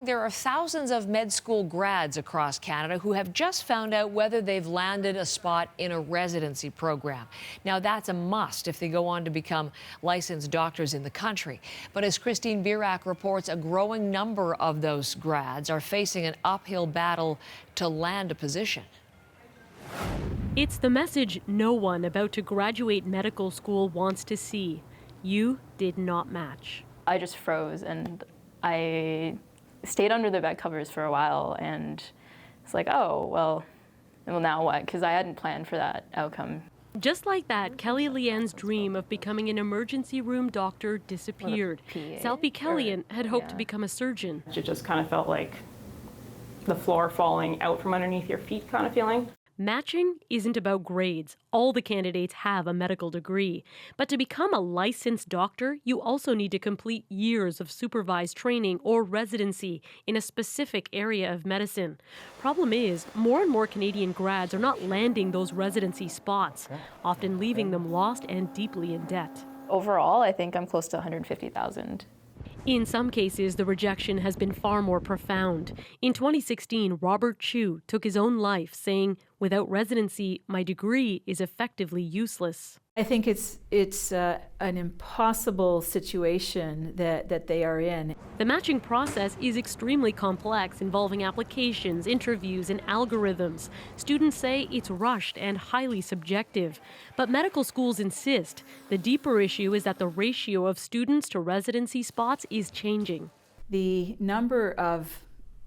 There are thousands of med school grads across Canada who have just found out whether they've landed a spot in a residency program. Now, that's a must if they go on to become licensed doctors in the country. But as Christine Birak reports, a growing number of those grads are facing an uphill battle to land a position. It's the message no one about to graduate medical school wants to see. You did not match. I just froze, and I stayed under the bed covers for a while, and it's like, oh, well now what? Because I hadn't planned for that outcome. Just like that, Kelly Leanne's dream of becoming an emergency room doctor disappeared. Salpi Kellyan had hoped to become a surgeon. It just kind of felt like the floor falling out from underneath your feet kind of feeling. Matching isn't about grades. All the candidates have a medical degree. But to become a licensed doctor, you also need to complete years of supervised training or residency in a specific area of medicine. Problem is, more and more Canadian grads are not landing those residency spots, often leaving them lost and deeply in debt. Overall, I think I'm close to $150,000. In some cases, the rejection has been far more profound. In 2016, Robert Chu took his own life, saying, "Without residency, my degree is effectively useless." I think it's an impossible situation that they are in. The matching process is extremely complex, involving applications, interviews, and algorithms. Students say it's rushed and highly subjective. But medical schools insist the deeper issue is that the ratio of students to residency spots is changing. The number of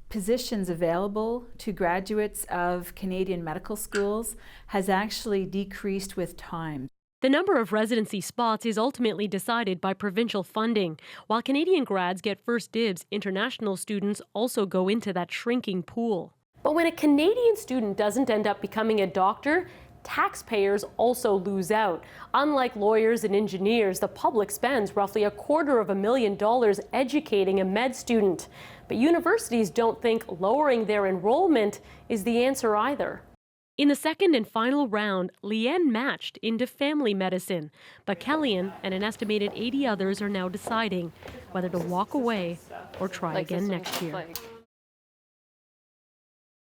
positions available to graduates of Canadian medical schools has actually decreased with time. The number of residency spots is ultimately decided by provincial funding. While Canadian grads get first dibs, international students also go into that shrinking pool. But when a Canadian student doesn't end up becoming a doctor, taxpayers also lose out. Unlike lawyers and engineers, the public spends roughly $250,000 educating a med student. But universities don't think lowering their enrollment is the answer either. In the second and final round, Leanne matched into family medicine, but Kellyan and an estimated 80 others are now deciding whether to walk away or try again next year.